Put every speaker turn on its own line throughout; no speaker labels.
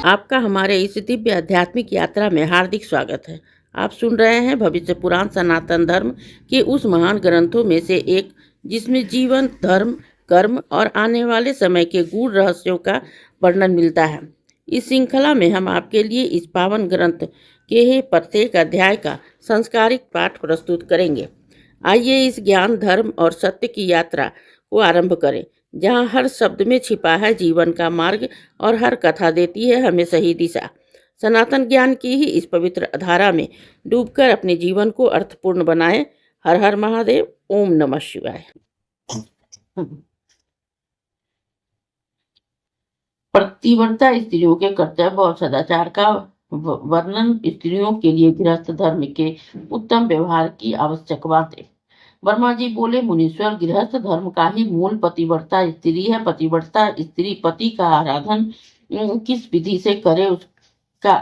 आपका हमारे इस दिव्य आध्यात्मिक यात्रा में हार्दिक स्वागत है। आप सुन रहे हैं भविष्य पुराण सनातन धर्म के उस महान ग्रंथों में से एक, जिसमें जीवन, धर्म, कर्म और आने वाले समय के गूढ़ रहस्यों का वर्णन मिलता है। इस श्रृंखला में हम आपके लिए इस पावन ग्रंथ के ही प्रत्येक अध्याय का संस्कारिक पाठ प्रस्तुत करेंगे। आइए इस ज्ञान, धर्म और सत्य की यात्रा को आरंभ करें, जहाँ हर शब्द में छिपा है जीवन का मार्ग और हर कथा देती है हमें सही दिशा। सनातन ज्ञान की ही इस पवित्र धारा में डूबकर अपने जीवन को अर्थपूर्ण बनाएं। हर हर महादेव। ओम नमः शिवाय। पतिव्रता स्त्रियों के कर्तव्य और सदाचार का वर्णन। स्त्रियों के लिए गृहस्थ धर्म के उत्तम व्यवहार की आवश्यक बातें। वर्मा जी बोले, मुनीश्वर, गृहस्थ धर्म का ही मूल पतिव्रता स्त्री है। पतिव्रता स्त्री पति का आराधन किस विधि से करे उसका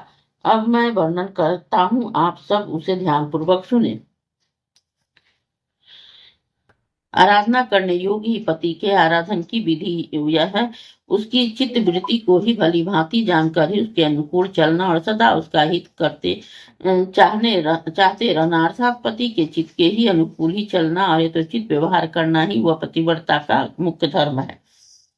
अब मैं वर्णन करता हूँ, आप सब उसे ध्यानपूर्वक सुने। आराधना करने योग्य ही पति के आराधन की विधि यह है, उसकी चित्त वृत्ति को ही भली भांति जानकर ही उसके अनुकूल चलना और सदा उसका हित चाहते रहना, अर्थात पति के चित्त के ही अनुकूल ही चलना और यथोचित व्यवहार करना ही वह पतिव्रता का मुख्य धर्म है।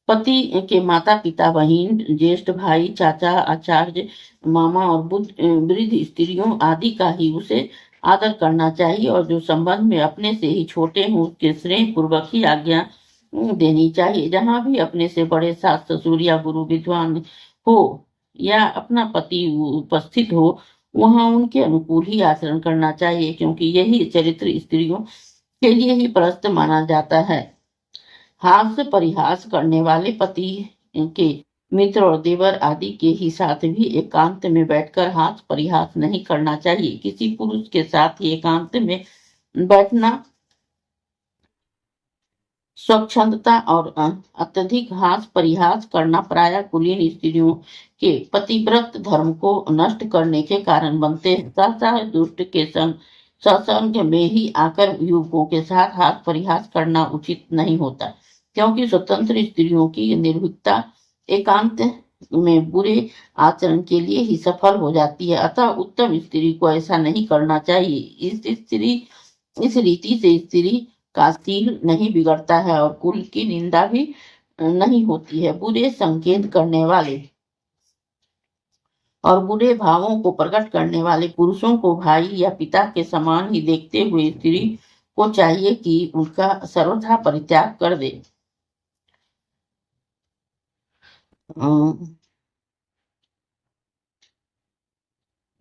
पति के माता पिता, बहन, ज्येष्ठ भाई, चाचा, आचार्य, मामा और वृद्ध स्त्रियों आदि का ही उसे आदर करना चाहिए और जो संबंध में अपने से ही छोटे हों उसके स्नेह पूर्वक ही आज्ञा देनी चाहिए। जहाँ भी अपने से बड़े सास ससुर या गुरु विद्वान हो या अपना पति उपस्थित हो, वहाँ उनके अनुकूल ही आचरण करना चाहिए, क्योंकि यही चरित्र स्त्रियों के लिए ही प्रस्त माना जाता है। हास परिहास करने वाले पति के मित्र और देवर आदि के ही साथ भी एकांत में बैठकर हास परिहास नहीं करना चाहिए। किसी पुरुष के साथ ही एकांत में बैठना स्वच्छंदता और अत्यधिक हास परिहास करना प्रायः कुलीन स्त्रियों के पतिव्रत धर्म को नष्ट करने के कारण बनते हैं। सहसा दुष्ट के सत्संग में ही आकर युवकों के साथ हास परिहास करना उचित नहीं होता, क्योंकि स्वतंत्र स्त्रियों की निर्भीकता एकांत में बुरे आचरण के लिए ही सफल हो जाती है। अतः उत्तम स्त्री को ऐसा नहीं करना चाहिए। इस रीति से स्त्री का शील नहीं बिगड़ता है और कुल की निंदा भी नहीं होती है। बुरे संकेत करने वाले और बुरे भावों को प्रकट करने वाले पुरुषों को भाई या पिता के समान ही देखते हुए स्त्री को चाहिए कि उनका सर्वथा परित्याग कर दे।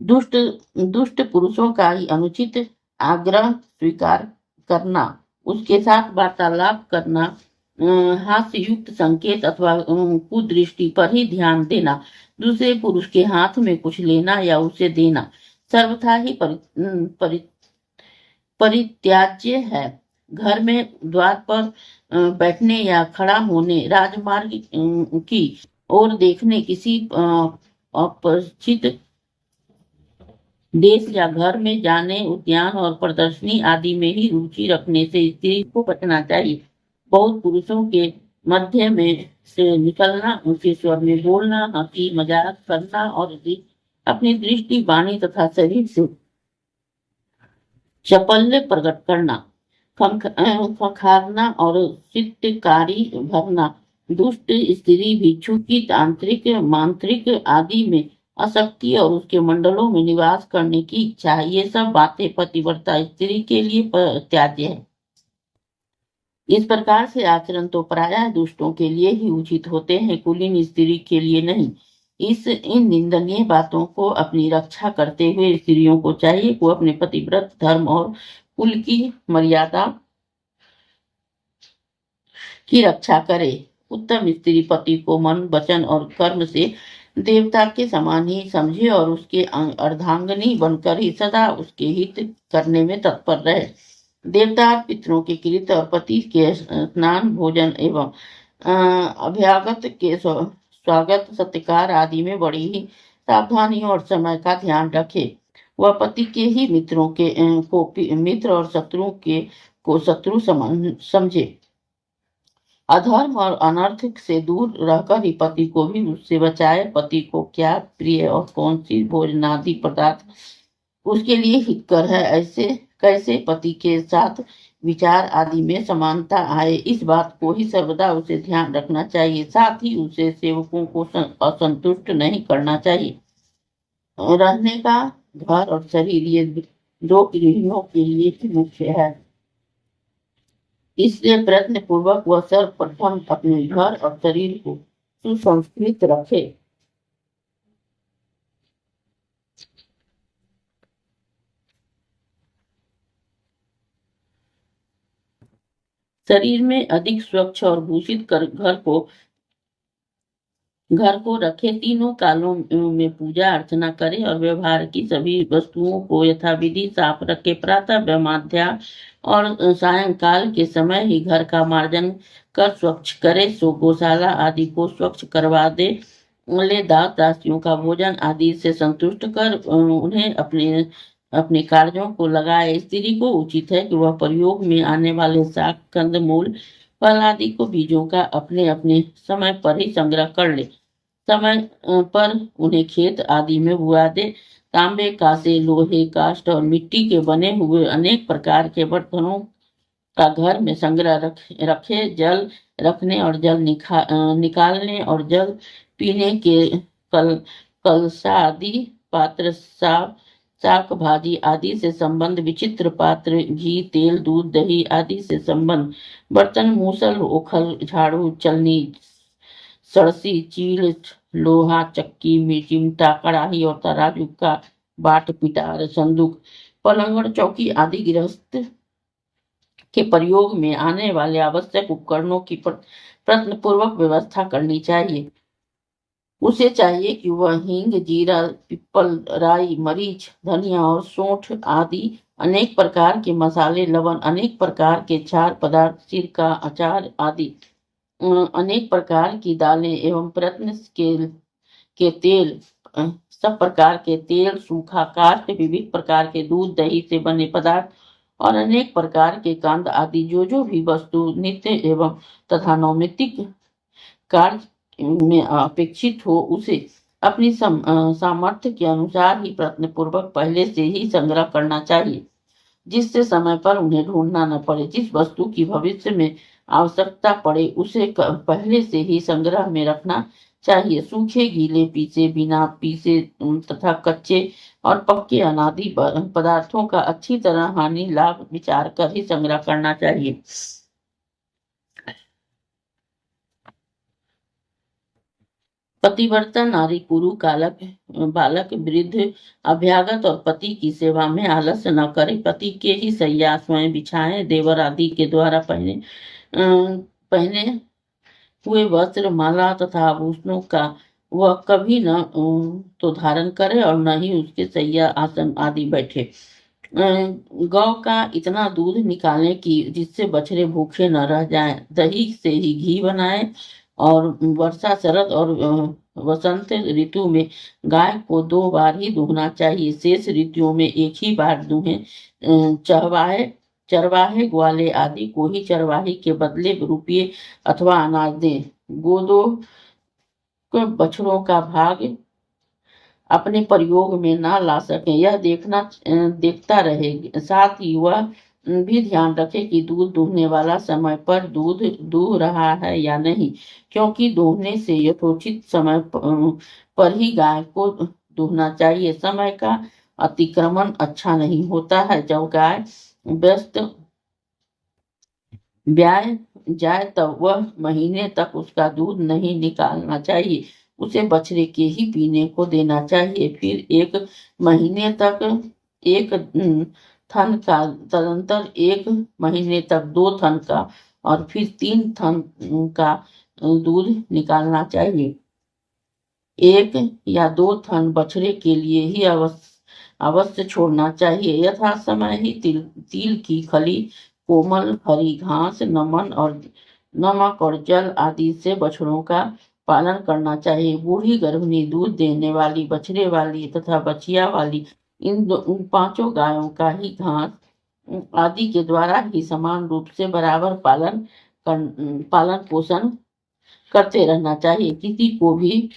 दुष्ट पुरुषों का ही अनुचित आग्रह स्वीकार करना, उसके साथ वार्तालाप करना, हास्य युक्त संकेत अथवा कुदृष्टि पर ही ध्यान देना, दूसरे पुरुष के हाथ में कुछ लेना या उसे देना सर्वथा ही परित्याज्य है। घर में द्वार पर बैठने या खड़ा होने, राजमार्ग की और देखने, किसी अपरिचित देश या घर में जाने, उद्यान और प्रदर्शनी आदि में ही रुचि रखने से स्त्री को बचना चाहिए। बहुत पुरुषों के मध्य में से निकलना, ऊंचे स्वर में बोलना, हंसी मजाक करना और अपनी दृष्टि, वाणी तथा शरीर से चपल्य प्रकट करना, खखारना और चित्तकारी भरना, दुष्ट स्त्री भिक्षु की तांत्रिक, मांत्रिक आदि में आसक्ति और उसके मंडलों में निवास करने की इच्छा, ये सब बातें पतिव्रता स्त्री के लिए त्याज्य है। इस प्रकार से आचरण तो प्रायः दुष्टों के लिए ही उचित होते हैं, कुलीन स्त्री के लिए नहीं। इन निंदनीय बातों को अपनी रक्षा करते हुए स्त्रियों को चाहिए कि अपने पतिव्रत धर्म और कुल की मर्यादा की रक्षा करे। उत्तम स्त्री पति को मन, वचन और कर्म से देवता के समान ही समझे और उसके अर्धांगनी बनकर ही सदा उसके हित करने में तत्पर रहे। देवता, पितरों के कृत और पति के स्नान, भोजन एवं अभ्यागत के स्वागत, सत्कार आदि में बड़ी ही सावधानी और समय का ध्यान रखे। वह पति के ही मित्रों को मित्र और शत्रुओं को शत्रु समझे। अधर्म और अनर्थ से दूर रहकर ही पति को भी उससे बचाए। पति को क्या प्रिय और कौन सी भोजनादि पदार्थ उसके लिए हितकर है, ऐसे कैसे पति के साथ विचार आदि में समानता आए, इस बात को ही सर्वदा उसे ध्यान रखना चाहिए। साथ ही उसे सेवकों को असंतुष्ट नहीं करना चाहिए। रहने का घर और शरीर ये दो गृहिणियों के लिए ही मुख्य है। इसलिए प्रयत्न पूर्वक वह सर्वप्रथम अपने घर और शरीर को सुसंस्कृत रखे। शरीर में अधिक स्वच्छ और भूषित कर घर को रखे, तीनों कालों में पूजा अर्चना करे और व्यवहार की सभी वस्तुओं को यथाविधि साफ रखे। प्रातः मध्या और सायंकाल के समय ही घर का मार्जन कर स्वच्छ करे। सो गौशाला आदि को स्वच्छ करवा दे। ले दास दासियों का भोजन आदि से संतुष्ट कर उन्हें अपने अपने कार्यों को लगाए। स्त्री को उचित है कि वह प्रयोग में आने वाले शाक कंद मूल फल आदि को बीजों का अपने अपने समय पर ही संग्रह कर ले। समय पर उन्हें खेत आदि में बुआ दे। तांबे कांसे लोहे काष्ठ और मिट्टी के बने हुए अनेक प्रकार के बर्तनों का घर में संग्रह रखे। जल रखने और जल निकालने और जल पीने के कल कलसा आदि पात्र, शाक भाजी आदि से संबंध विचित्र पात्र, घी तेल दूध दही आदि से संबंध बर्तन, मूसल ओखल झाड़ू चलनी सड़सी चील लोहा चक्की चिमटा कड़ाही और तराजू का बाट पिटार संदूक पलंगड़ चौकी आदि गृहस्थ के प्रयोग में आने वाले आवश्यक उपकरणों की प्रयत्न पूर्वक व्यवस्था करनी चाहिए। उसे चाहिए कि वह हींग जीरा पिप्पल राई मरीच धनिया और सौंठ आदि अनेक प्रकार के मसाले, लवण, अनेक प्रकार के चार पदार्थ, सिरका अचार आदि अनेक प्रकार की दालें एवं प्रत्न के तेल, सब प्रकार के तेल, सूखा काष्ठ, विविध प्रकार के दूध दही से बने पदार्थ और अनेक प्रकार के कांद आदि जो भी वस्तु नित्य एवं तथा नैमित्तिक कार्य में अपेक्षित हो, उसे अपनी सामर्थ्य के अनुसार ही प्रयत्न पूर्वक पहले से ही संग्रह करना चाहिए, जिससे समय पर उन्हें ढूंढना न पड़े। जिस वस्तु की भविष्य में आवश्यकता पड़े उसे पहले से ही संग्रह में रखना चाहिए। सूखे गीले पीसे बिना पीसे तथा कच्चे और पक्के अनादि पदार्थों का अच्छी तरह हानि लाभ विचार कर ही संग्रह करना चाहिए। पतिव्रता नारी कुरु कालक बालक वृद्ध अभ्यागत और पति की सेवा में आलस्य न करे। पति के ही सैया स्वयं बिछाए। देवर आदि के द्वारा पहने हुए वस्त्र माला तथा आभूषणों का वह कभी न तो धारण करे और न ही उसके सैया आसन आदि बैठे। गौ का इतना दूध निकालें कि जिससे बछड़े भूखे न रह जाएं। दही से ही घी बनाए और वर्षा शरद और वसंत ऋतु में गाय को 2 बार ही दूहना चाहिए। शेष ऋतुओं में एक ही बार दूहें। चरवाहे ग्वाले आदि को ही चरवाही के बदले रुपये अथवा अनाज दें। गोदों को बछड़ों का भाग अपने प्रयोग में ना ला सके यह देखता रहे। साथ ही वह भी ध्यान रखे कि दूध दूहने वाला समय पर दूध दूह रहा है या नहीं, क्योंकि दूहने से यथोचित समय पर ही गाय को दूहना चाहिए। समय का अतिक्रमण अच्छा नहीं होता है। जब गाय व्यस्त ब्याह जाए तब वह महीने तक उसका दूध नहीं निकालना चाहिए। उसे बछड़े के ही पीने को देना चाहिए। फिर 1 महीने तक 1 थन का, तदंतर 1 महीने तक 2 थन का और फिर 3 थन का दूध निकालना चाहिए। 1 या 2 थन बछड़े के लिए ही अवश्य छोड़ना चाहिए। यथा समय ही तिल की खली, कोमल हरी घास, नमक और जल आदि से बछड़ों का पालन करना चाहिए। बूढ़ी गर्भिणी, दूध देने वाली, बछड़े वाली तथा बछिया वाली इन 5 गायों का ही घास आदि के द्वारा ही समान रूप से बराबर पालन पालन पोषण करते रहना चाहिए। किसी को भी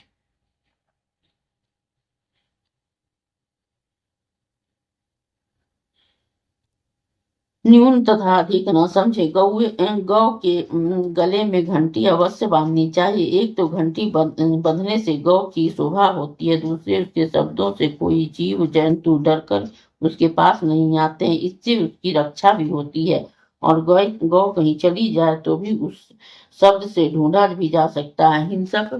न्यून तथा अधिक न समझे। गौ के गले में घंटी अवश्य बांधनी चाहिए। एक तो घंटी बंधने से गौ की शोभा होती है, दूसरे उसके शब्दों से कोई जीव जंतु डरकर उसके पास नहीं आते हैं। इससे उसकी रक्षा भी होती है और गौ कहीं चली जाए तो भी उस शब्द से ढूंढा भी जा सकता है। हिंसक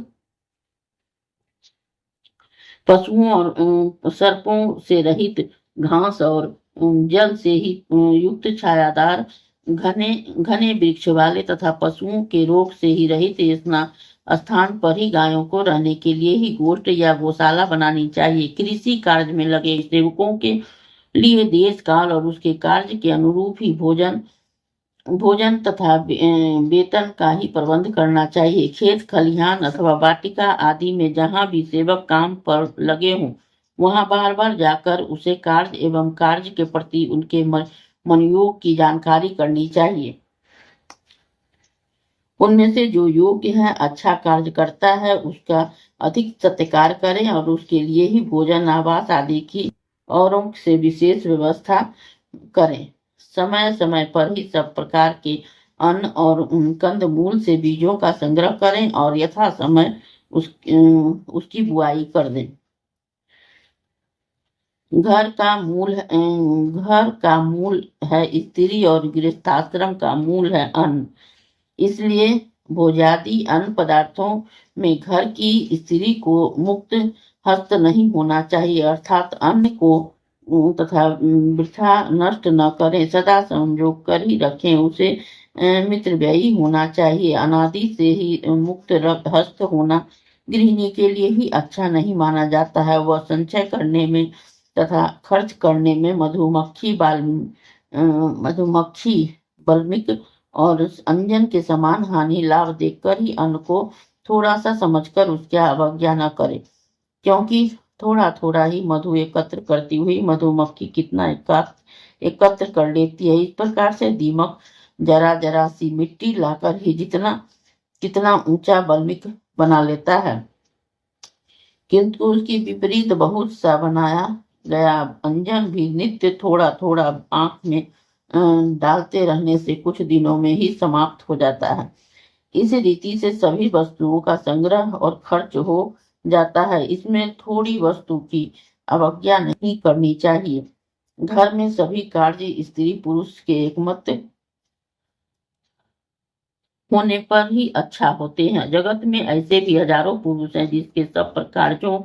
पशुओं और सर्पों से रहित घास और जल से ही युक्त छायादार घने घने वृक्ष वाले तथा पशुओं के रोग से ही रहित स्थान पर ही गायों को रहने के लिए ही गोष्ठ या गौशाला बनानी चाहिए। कृषि कार्य में लगे सेवकों के लिए देश काल और उसके कार्य के अनुरूप ही भोजन भोजन तथा वेतन का ही प्रबंध करना चाहिए। खेत खलिहान अथवा वाटिका आदि में जहाँ भी सेवक काम पर लगे हों, वहाँ बार बार जाकर उसे कार्य एवं कार्य के प्रति उनके मनोयोग की जानकारी करनी चाहिए। उनमें से जो योग्य है, अच्छा कार्य करता है, उसका अधिक सत्कार करें और उसके लिए ही भोजन आवास आदि की औरों से विशेष व्यवस्था करें। समय समय पर ही सब प्रकार के अन्न और कंद मूल से बीजों का संग्रह करें और यथा समय उसकी बुआई कर दें। घर का मूल है स्त्री और गृहस्थाश्रम का मूल है अन्न। इसलिए भोज्यादि अन्न पदार्थों में घर की स्त्री को मुक्त हस्त नहीं होना चाहिए, अर्थात अन्न को तथा वृथा नष्ट न करें, सदा संजोग कर ही रखें। उसे मितव्ययी होना चाहिए। अनादि से ही मुक्त हस्त होना गृहिणी के लिए ही अच्छा नहीं माना जाता है। वह संचय करने में तथा खर्च करने में मधुमक्खी बल्मिक और अंजन के समान हानि लाभ देखकर ही अन्न को थोड़ा सा समझकर उसकी अवज्ञा न करे, क्योंकि थोड़ा थोड़ा ही मधु एकत्र करती हुई मधुमक्खी कितना एकत्र कर लेती है। इस प्रकार से दीमक जरा जरा सी मिट्टी लाकर ही कितना ऊंचा बल्मिक बना लेता है, किंतु उसकी विपरीत बहुत सा बनाया गया अंजन भी नित्य थोड़ा थोड़ा आंख में डालते रहने से कुछ दिनों में ही समाप्त हो जाता है। इस रीति से सभी वस्तुओं का संग्रह और खर्च हो जाता है। इसमें थोड़ी वस्तु की अवज्ञा नहीं करनी चाहिए। घर में सभी कार्य स्त्री पुरुष के एकमत होने पर ही अच्छा होते हैं। जगत में ऐसे भी हजारों पुरुष हैं जिसके सब कार्यों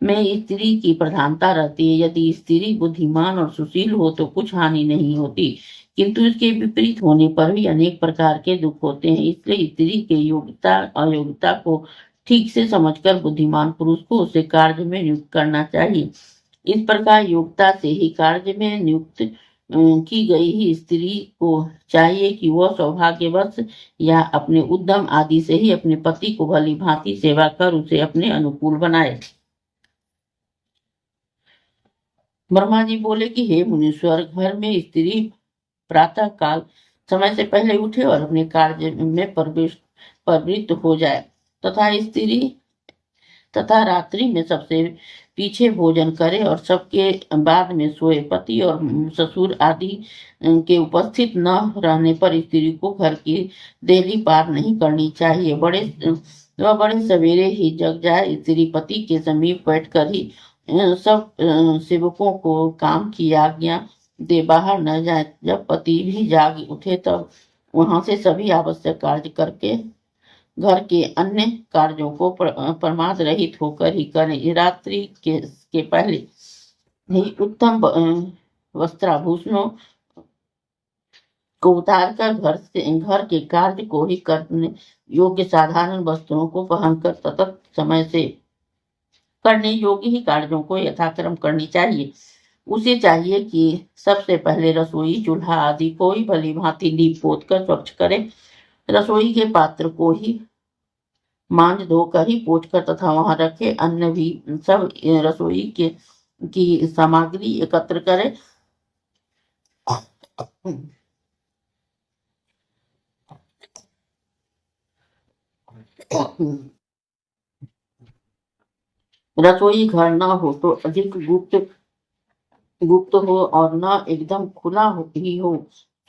में स्त्री की प्रधानता रहती है। यदि स्त्री बुद्धिमान और सुशील हो तो कुछ हानि नहीं होती, किंतु इसके विपरीत होने पर भी अनेक प्रकार के दुख होते हैं। इसलिए स्त्री के योग्यता अयोग्यता को ठीक से समझकर बुद्धिमान पुरुष को उसे कार्य में नियुक्त करना चाहिए। इस प्रकार योग्यता से ही कार्य में नियुक्त की गई ही स्त्री को चाहिए कि वह सौभाग्यवश या अपने उद्यम आदि से ही अपने पति को भली भांति सेवा कर उसे अपने अनुकूल बनाए। ब्रह्मा जी बोले कि हे मुनीश्वर, घर में स्त्री प्रातः काल समय से पहले उठे और अपने कार्य में प्रवृत्त हो जाए तथा रात्रि में सबसे पीछे भोजन करे और सबके बाद में सोए। पति और ससुर आदि के उपस्थित न रहने पर स्त्री को घर की देहली पार नहीं करनी चाहिए। वह बड़े सवेरे ही जग जाए। स्त्री पति के समीप बैठकर ही सब सेवकों को काम की आज्ञा दे बाहर न जाए। जब पति भी जाग उठे तब वहां से सभी आवश्यक कार्य करके घर के अन्य कार्यों को प्रमाद रहित होकर ही करें। रात्रि के पहले ही उत्तम वस्त्राभूषणों को उतार कर घर के कार्य को ही करने योग्य साधारण वस्त्रों को पहनकर सतत समय से करने योग्य ही कार्यों को यथाक्रम करनी चाहिए। उसे चाहिए कि सबसे पहले रसोई चूल्हा आदि को ही भली भांति लीप पोत कर स्वच्छ करे। रसोई के पात्र को ही मांझ धोकर ही पोंछ कर तथा वहां रखे। अन्य भी सब रसोई की सामग्री एकत्र करे। रसोई घर न हो तो अधिक गुप्त गुप्त हो और न एकदम खुला ही हो,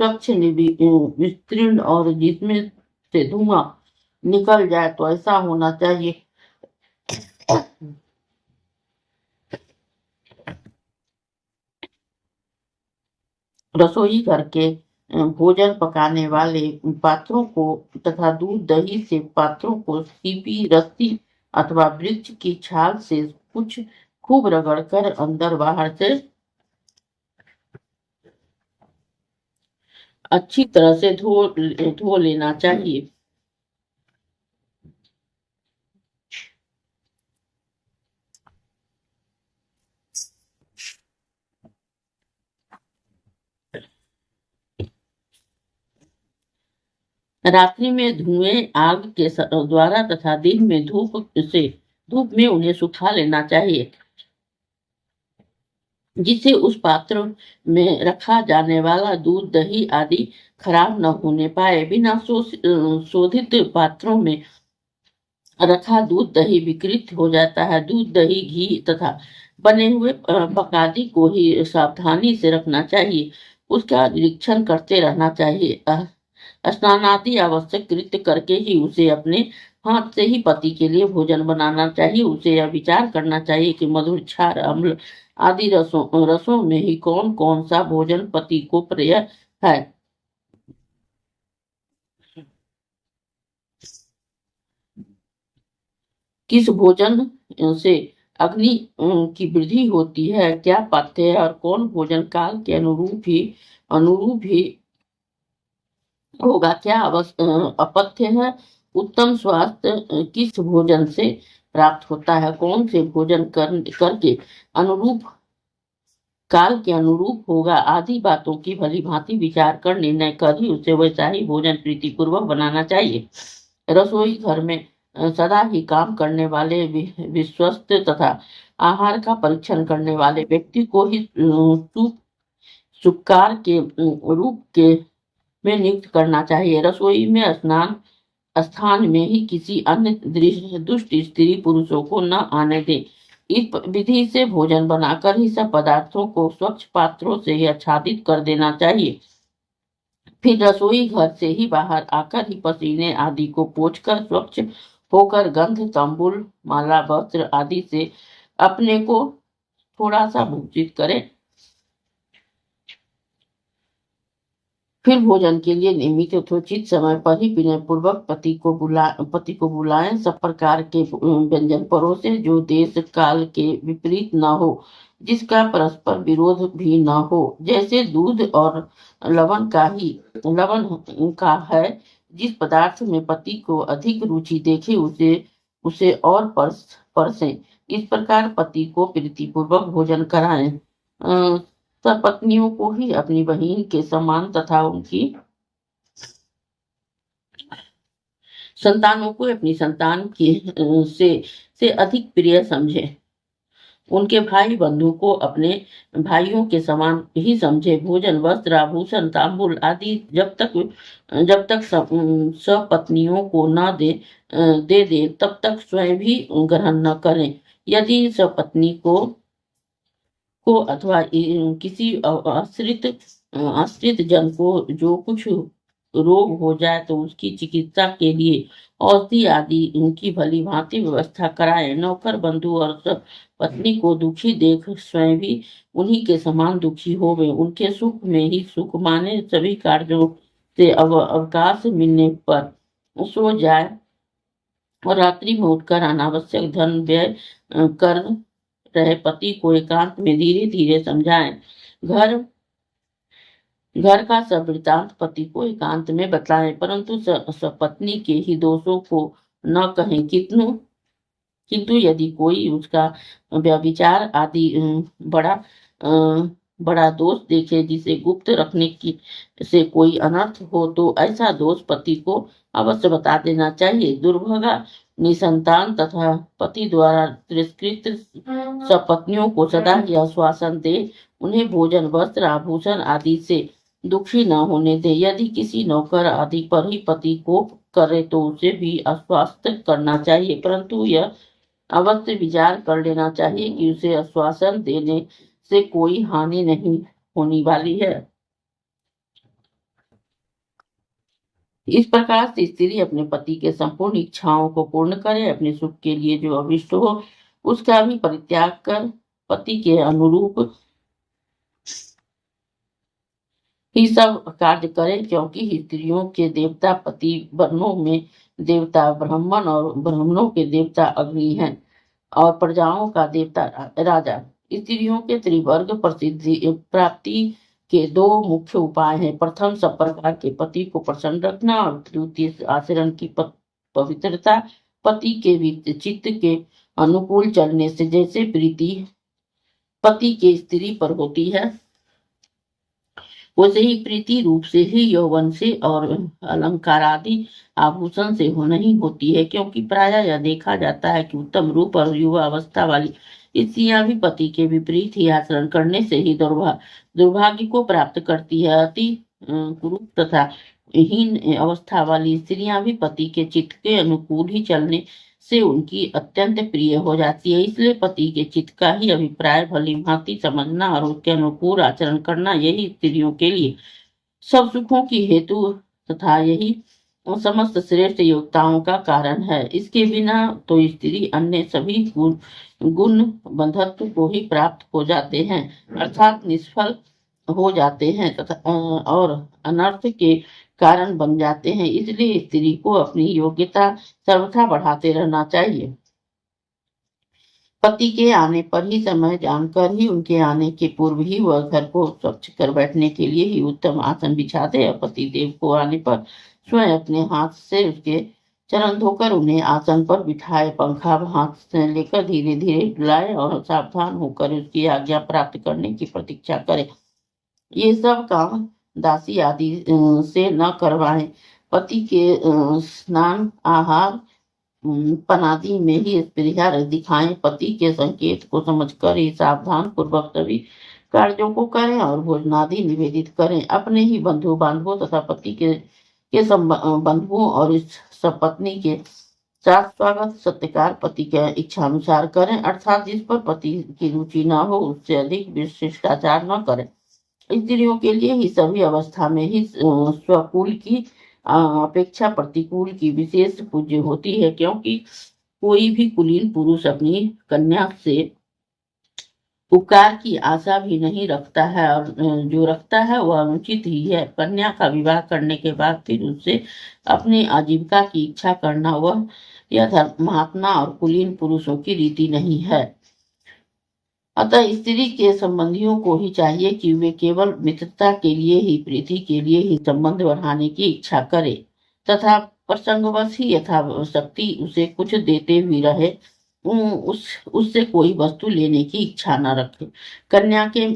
स्वच्छ विस्तीर्ण और जिसमें से धुआं निकल जाए तो ऐसा होना चाहिए। रसोई घर के भोजन पकाने वाले पात्रों को तथा दूध दही से पात्रों को सीपी रस्सी अथवा वृक्ष की छाल से कुछ खूब रगड़कर अंदर बाहर से अच्छी तरह से धो लेना चाहिए। रात्रि में धुएं आग के द्वारा तथा दिन में धूप में उन्हें सुखा लेना चाहिए, जिससे उस पात्र में रखा जाने वाला दूध दही आदि खराब न होने पाए। बिना शोधित पात्रों में रखा दूध दही विकृत हो जाता है। दूध दही घी तथा बने हुए पकादी को ही सावधानी से रखना चाहिए, उसका निरीक्षण करते रहना चाहिए। स्नानादि आवश्यक कृत्य करके ही उसे अपने हाथ से ही पति के लिए भोजन बनाना चाहिए। उसे यह विचार करना चाहिए कि मधुर क्षार अम्ल आदि रसों में ही कौन कौन सा भोजन पति को प्रिय है। किस भोजन से अग्नि की वृद्धि होती है, क्या पथ्य है और कौन भोजन काल के अनुरूप ही होगा, क्या अपथ्य है। उत्तम स्वास्थ्य किस भोजन से प्राप्त होता है, कौन से भोजन करके अनुरूप काल के अनुरूप होगा, आदि बातों की भली भांति विचार कर निर्णय कर ही उसे वैसा ही भोजन प्रीतिपूर्वक बनाना चाहिए। रसोई घर में सदा ही काम करने वाले विश्वस्त तथा आहार का परीक्षण करने वाले व्यक्ति को ही सुपकार के रूप के में नियुक्त करना चाहिए। रसोई में स्थान में ही किसी अन्य दुष्ट स्त्री पुरुषों को न आने दे। इस विधि से भोजन बनाकर ही सब पदार्थों को स्वच्छ पात्रों से ही आच्छादित कर देना चाहिए। फिर रसोई घर से ही बाहर आकर ही पसीने आदि को पोंछकर स्वच्छ होकर गंध तंबुल माला वस्त्र आदि से अपने को थोड़ा सा भूषित करें। फिर भोजन के लिए नियमित यथोचित समय पर ही विनय पूर्वक पति को बुलाएं। सब प्रकार के व्यंजन परोसे जो देश काल के विपरीत न हो, जिसका परस्पर विरोध भी न हो, जैसे दूध और लवण का है। जिस पदार्थ में पति को अधिक रुचि देखे उसे उसे और परसें। इस प्रकार पति को प्रीतिपूर्वक भोजन कराएं। सब पत्नियों को ही अपनी बहन के समान तथा उनकी संतानों को अपनी संतान की से अधिक प्रिय समझे। उनके भाई बंधु को अपने भाइयों के समान ही समझे। भोजन वस्त्र आभूषण तांबुल आदि जब तक सब पत्नियों को न दे तब तक स्वयं भी ग्रहण न करें। यदि सब पत्नी को अथवा किसी आश्रित जन को जो कुछ रोग हो जाए तो उसकी चिकित्सा के लिए औषधि आदि उनकी भली भांति व्यवस्था कराए। नौकर बंधु और पत्नी को दुखी देख स्वयं भी उन्हीं के समान दुखी होवे। उनके सुख में ही सुख माने सभी कार्यों से अवकाश मिलने पर सो जाए और रात्रि में उठकर अनावश्यक धन व्यय कर रहे पति को एकांत में धीरे धीरे समझाएं। घर का सब वृतांत पति को एकांत में बतलाएं, परंतु पत्नी के ही दोषों को न कहें। किंतु यदि कोई उसका व्यभिचार आदि बड़ा दोष देखे जिसे गुप्त रखने की से कोई अनर्थ हो तो ऐसा दोष पति को अवश्य बता देना चाहिए। दुर्भागा निसंतान तथा पति द्वारा तिरस्कृत सब पत्नियों को सदा ही आश्वासन दे उन्हें भोजन वस्त्र आभूषण आदि से दुखी न होने दे। यदि किसी नौकर आदि पर ही पति कोप करे तो उसे भी आश्वस्त करना चाहिए, परंतु यह अवश्य विचार कर लेना चाहिए कि उसे आश्वासन देने से कोई हानि नहीं होने वाली है। इस प्रकार से स्त्री अपने पति के संपूर्ण इच्छाओं को पूर्ण करे, अपने सुख के लिए जो अभिष्ट हो उसका भी परित्याग कर पति के अनुरूप ही सब कार्य करे, क्योंकि स्त्रियों के देवता पति वर्णों में देवता ब्राह्मण और ब्राह्मणों के देवता अग्नि हैं और प्रजाओं का देवता राजा। स्त्रियों के त्रिवर्ग प्रसिद्धि प्राप्ति के दो मुख्य उपाय हैं। प्रथम, सब प्रकार के पति को प्रसन्न रखना और द्वितीय, आचरण की पवित्रता। पति के चित्त के अनुकूल चलने से जैसे प्रीति पति के स्त्री पर होती है, वैसे ही प्रीति रूप से ही यौवन से और अलंकार आदि आभूषण से हो नहीं होती है, क्योंकि प्रायः यह देखा जाता है कि उत्तम रूप और युवा अवस्था वाली स्त्रियां भी पति के विपरीत ही आचरण करने से ही दुर्भाग्य को प्राप्त करती है। अति कुरूप तथा हीन अवस्था वाली स्त्रियां भी पति के चित्त के अनुकूल ही चलने से उनकी अत्यंत प्रिय हो जाती है। इसलिए पति के चित्त का ही अभिप्राय भली भांति समझना और उसके अनुकूल आचरण करना यही स्त्रियों के लिए सब सुखों की हेतु तथा यही समस्त श्रेष्ठ योग्यताओं का कारण है। इसके बिना तो स्त्री अन्य सभी गुण बंधत्व को ही प्राप्त हो जाते हैं, अर्थात निष्फल हो जाते हैं तथा और अनर्थ के कारण बन जाते हैं। इसलिए स्त्री को अपनी योग्यता सर्वथा बढ़ाते रहना चाहिए। पति के आने पर ही समय जानकर ही उनके आने के पूर्व ही वह घर को स्वच्छ कर बैठने के लिए ही उत्तम आसन बिछा दे और पति देव को आने पर स्वयं अपने हाथ से उसके चरण धोकर उन्हें आसन पर बिठाए, पंखा हाथ से लेकर धीरे धीरे डुलाए और सावधान होकर उसकी आज्ञा प्राप्त करने की प्रतीक्षा करे। ये सब काम दासी आदि से न करवाएं। पति के स्नान आहार पनादि में ही स्पृहा दिखाएं। पति के संकेत को समझकर ही सावधान पूर्वक सभी कार्यों को करें और भोजनादि निवेदित करें। अपने ही बंधु बांधवों तथा पति के बंधुओं और इस सपत्नी के साथ स्वागत सत्कार पति के इच्छानुसार करें, अर्थात जिस पर पति की रुचि न हो उससे अधिक शिष्टाचार न करें। स्त्रियों के लिए ही सभी अवस्था में ही स्वकुल की अपेक्षा प्रतिकूल की विशेष पूज्य होती है, क्योंकि कोई भी कुलीन पुरुष अपनी कन्या से उपकार की आशा भी नहीं रखता है और जो रखता है वह अनुचित ही है। कन्या का विवाह करने के बाद फिर उससे अपनी आजीविका की इच्छा करना वह यह धर्मात्मा और कुलीन पुरुषों की रीति नहीं है। अतः स्त्री के संबंधियों को ही चाहिए कि वे केवल मित्रता के लिए ही, प्रीति के लिए ही संबंध बढ़ाने की इच्छा करे तथा प्रसंगवश ही यथाशक्ति उसे कुछ देते हुए रहे, उससे कोई वस्तु लेने की इच्छा न रखे। कन्या के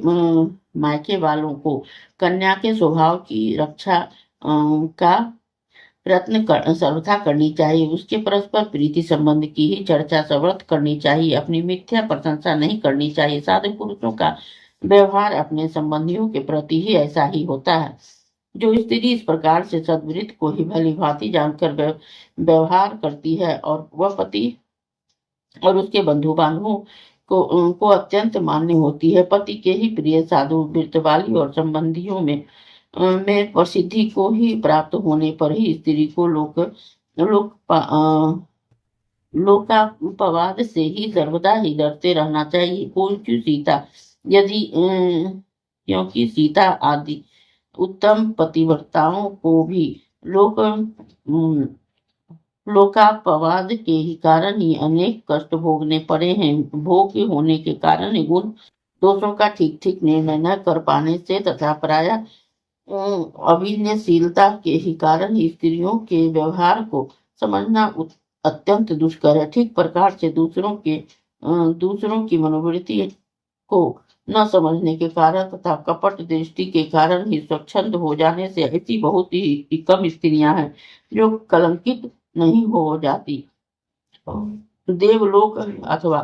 मायके वालों को कन्या के स्वभाव की रक्षा का प्रयत्न सर्वथा करनी चाहिए। उसके परस्पर प्रीति संबंध की ही चर्चा सर्वत्र करनी चाहिए। अपनी मिथ्या प्रशंसा नहीं करनी चाहिए। साधु पुरुषों का व्यवहार अपने संबंधियों के प्रति ही ऐसा ही होता है। जो स्त्री इस प्रकार से सद्वृत्त को ही भली भांति जानकर व्यवहार करती है और वह पति और उसके बंधु बांधवों को अत्यंत मान्य होती है। पति के ही प्रिय साधु वृत्त वाली और संबंधियों में प्रसिद्धि को ही प्राप्त होने पर ही स्त्री को लोकापवाद से ही सर्वदा ही डरते रहना चाहिए। क्योंकि क्योंकि सीता आदि उत्तम पतिव्रताओं को भी लोकापवाद के ही कारण ही अनेक कष्ट भोगने पड़े हैं। भोग होने के कारण गुण दोषों का ठीक ठीक निर्णय न कर पाने से तथा प्रायः अभिनयशीलता के ही कारण ही स्त्रियों के व्यवहार को समझना अत्यंत दुष्कर है। ठीक प्रकार से दूसरों की मनोवृत्ति को न समझने के कारण तथा कपट दृष्टि के कारण ही स्वच्छंद हो जाने से ऐसी बहुत ही कम स्त्रियां हैं जो कलंकित नहीं हो जाती। देवलोक अथवा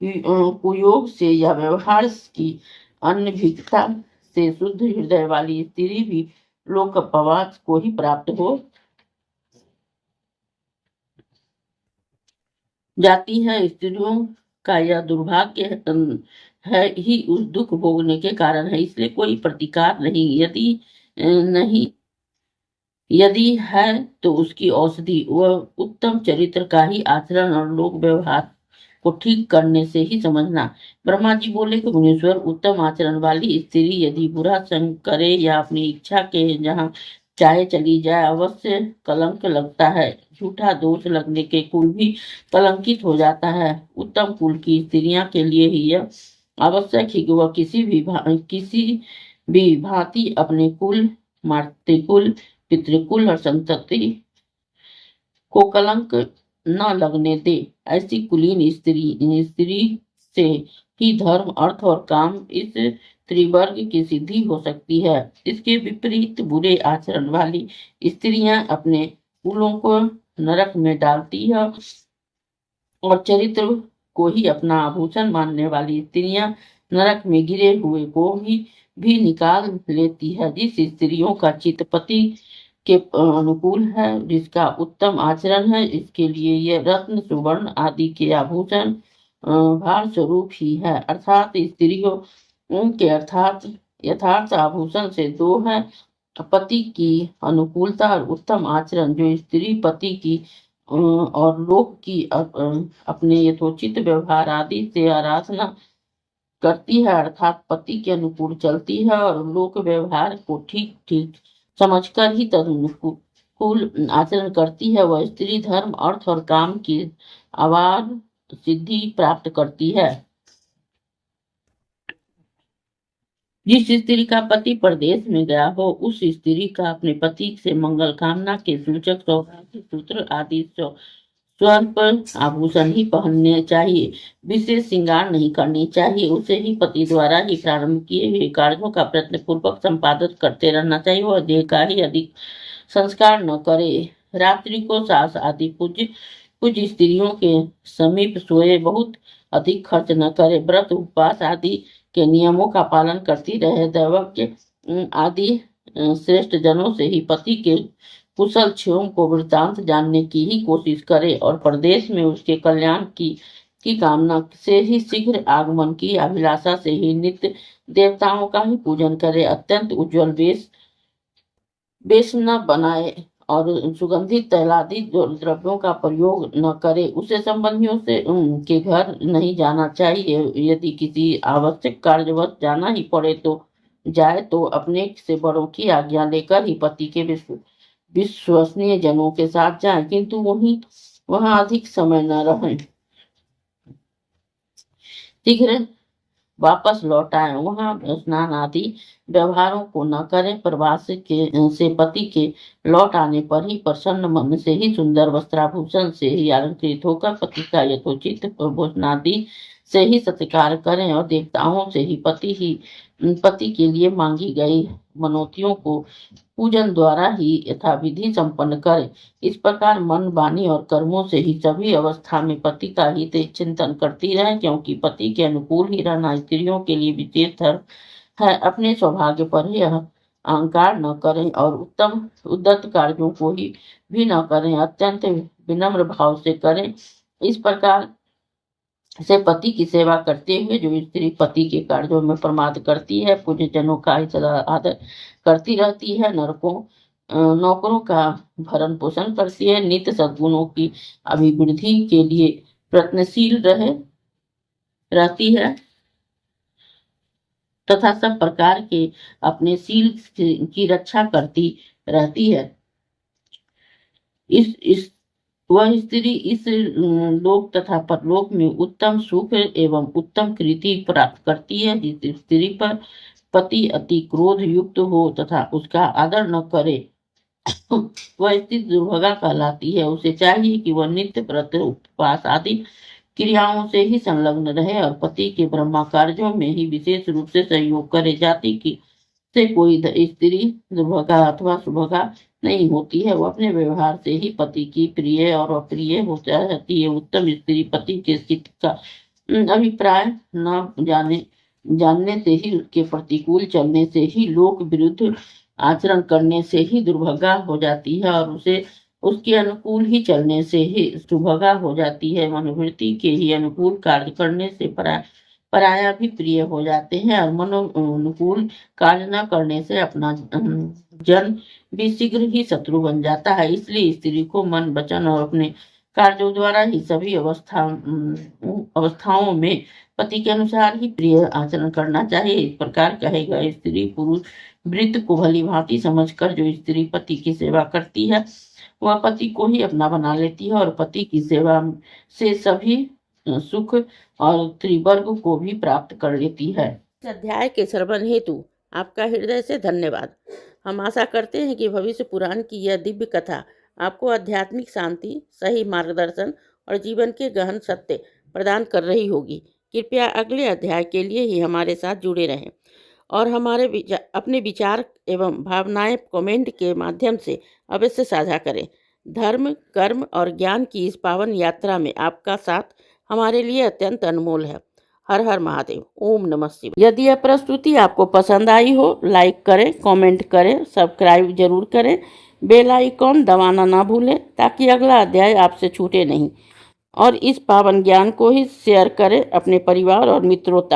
कुयोग से या व्यवहार की अन्य भिक्षता से शुद्ध हृदय वाली स्त्री भी लोकपवाद को ही प्राप्त हो जाती है। स्त्रियों का यह दुर्भाग्य है ही उस दुख भोगने के कारण है, इसलिए कोई प्रतिकार नहीं। यदि है तो उसकी औषधि वह उत्तम चरित्र का ही आचरण और लोक व्यवहार को ठीक करने से ही समझना। ब्रह्मा जी बोले कि मुनीश्वर, उत्तम आचरण वाली स्त्री यदि बुरा संग करे या अपनी इच्छा के जहाँ चाहे चली जाए, अवश्य कलंक लगता है। झूठा दोष लगने के कुल भी कलंकित हो जाता है। उत्तम कुल की स्त्रियां के लिए ही यह आवश्यक है कि वह किसी भी भांति अपने कुल, मातृकुल, पितृकुल और संतति को कलंक न लगने दे। ऐसी कुलीन स्त्री से ही धर्म, अर्थ और काम, इस त्रिवर्ग की सिद्धि हो सकती है। इसके विपरीत बुरे आचरण वाली स्त्रियां अपने कुलों को नरक में डालती है और चरित्र को ही अपना आभूषण मानने वाली स्त्रियां नरक में गिरे हुए को भी निकाल लेती है। जिस स्त्रियों का चित्त पति के अनुकूल है, जिसका उत्तम आचरण है, इसके लिए ये रत्न, सुवर्ण आदि के आभूषण भार स्वरूप ही है। अर्थात स्त्रियों उनके अर्थात यथार्थ आभूषण से दो है, पति की अनुकूलता और उत्तम आचरण। जो स्त्री पति की और लोक की अपने यथोचित व्यवहार आदि से आराधना करती है, अर्थात पति के अनुकूल चलती है और लोक व्यवहार को ठीक ठीक समझकर ही तदनुकूल आचरण करती है, वह स्त्री धर्म, अर्थ और काम की अवार सिद्धि प्राप्त करती है। जिस स्त्री का पति परदेश में गया हो, उस स्त्री का अपने पति से मंगल कामना के सूचक सौभाग्य सूत्र आदि स्वर्ण आभूषण ही पहनने चाहिए। विशेष श्रृंगार नहीं करनी चाहिए। उसे ही पति द्वारा ही प्रारंभ किए हुए कार्यों का प्रयत्न पूर्वक संपादन करते रहना चाहिए। वह देह का ही अधिक संस्कार न करे। रात्रि को सास आदि पूज्य स्त्रियों के समीप सोए बहुत अधिक खर्च न करे। व्रत, उपवास आदि के नियमों का पालन करती रहे। दैवज्ञ आदि श्रेष्ठ जनों से ही पति के कुशल क्षेम को वृत्तांत जानने की ही कोशिश करे और प्रदेश में उसके कल्याण की कामना से ही शीघ्र आगमन की अभिलाषा से ही नित्य देवताओं का ही पूजन करे। अत्यंत उज्जवल वेश न बनाए और सुगंधित तैलादि द्रव्यों का प्रयोग न करे। उसे संबंधियों से उनके घर नहीं जाना चाहिए। यदि किसी आवश्यक कार्यवश जाना ही पड़े तो जाए तो अपने से बड़ों की आज्ञा लेकर ही पति के विश्वसनीय जनों के साथ जाए, किंतु वहां अधिक समय न रहें। शीघ्र वापस लौट आए। वहां स्नान आदि व्यवहारों को न करें। प्रवास से पति के लौट आने पर ही प्रसन्न मन से ही सुंदर वस्त्राभूषण से ही अलंकृत होकर पति का यथोचित भोजनादि से ही सत्कार करें और देवताओं से ही पति के लिए मांगी गई मनोतियों को पूजन द्वारा ही यथाविधि संपन्न करें। इस प्रकार मन, वाणी और कर्मों से ही सभी अवस्था में पति का ही चिंतन करती रहे, क्योंकि पति के अनुकूल ही रहना स्त्रियों के लिए विशेष धर्म है। अपने सौभाग्य पर ही अहंकार न करें और उत्तम उद्यत कार्यों को ही भी न करें, अत्यंत विनम्र भाव से करें। इस प्रकार से पति की सेवा करते हुए जो स्त्री पति के कार्यों में प्रमाद करती है, पूज्य जनों का ही सदा आदर करती रहती है, नौकरों का भरण पोषण करती है, नित्य सद्गुणों की अभिवृद्धि के लिए प्रयत्नशील रहती है तथा सब प्रकार के अपने शील की रक्षा करती रहती है, इस वह स्त्री इस लोक तथा परलोक में उत्तम सुख एवं उत्तम कृति प्राप्त करती है। जिस स्त्री पर पति अति क्रोध युक्त हो तथा उसका आदर न करे, वह स्त्री दुर्भगा कहलाती है। उसे चाहिए कि वह नित्य व्रत, उपवास आदि क्रियाओं से ही संलग्न रहे और पति के ब्रह्मा कार्यों में ही विशेष रूप से सहयोग करे। जाति की से कोई स्त्री दुर्भगा अथवा सुभगा नहीं होती है। वह अपने व्यवहार से ही पति की प्रिय और अप्रिय हो जाती है। उत्तम स्त्री पति के चित्त का अभिप्राय न जानने से ही, उसके प्रतिकूल चलने से ही, लोक विरुद्ध आचरण करने से ही दुर्भगा हो जाती है और उसे उसके अनुकूल ही चलने से ही सुभगा हो जाती है। मनोवृत्ति के ही अनुकूल कार्य करने से पराया भी प्रिय हो जाते हैं और मनो अनुकूल कार्य न करने से अपना जन भी शीघ्र ही शत्रु बन जाता है। इसलिए स्त्री को मन, वचन और अपने कार्यों द्वारा ही सभी अवस्थाओं में पति के अनुसार ही प्रिय आचरण करना चाहिए। इस प्रकार कहेगा, स्त्री पुरुष वृत्त को भली भांति समझकर जो स्त्री पति की सेवा करती है वह पति को ही अपना बना लेती है और पति की सेवा से सभी सुख और त्रिवर्ग को भी प्राप्त कर लेती है। इस अध्याय के श्रवण हेतु आपका हृदय से धन्यवाद। हम आशा करते हैं कि भविष्य पुराण की यह दिव्य कथा आपको आध्यात्मिक शांति, सही मार्गदर्शन और जीवन के गहन सत्य प्रदान कर रही होगी। कृपया अगले अध्याय के लिए ही हमारे साथ जुड़े रहें और अपने विचार एवं भावनाएं कमेंट के माध्यम से अवश्य साझा करें। धर्म, कर्म और ज्ञान की इस पावन यात्रा में आपका साथ हमारे लिए अत्यंत अनमोल है। हर हर महादेव। ओम नमः शिवाय। यदि यह प्रस्तुति आपको पसंद आई हो, लाइक करें, कमेंट करें, सब्सक्राइब जरूर करें, बेल आइकॉन दबाना ना भूलें ताकि अगला अध्याय आपसे छूटे नहीं। और इस पावन ज्ञान को ही शेयर करें अपने परिवार और मित्रों तक।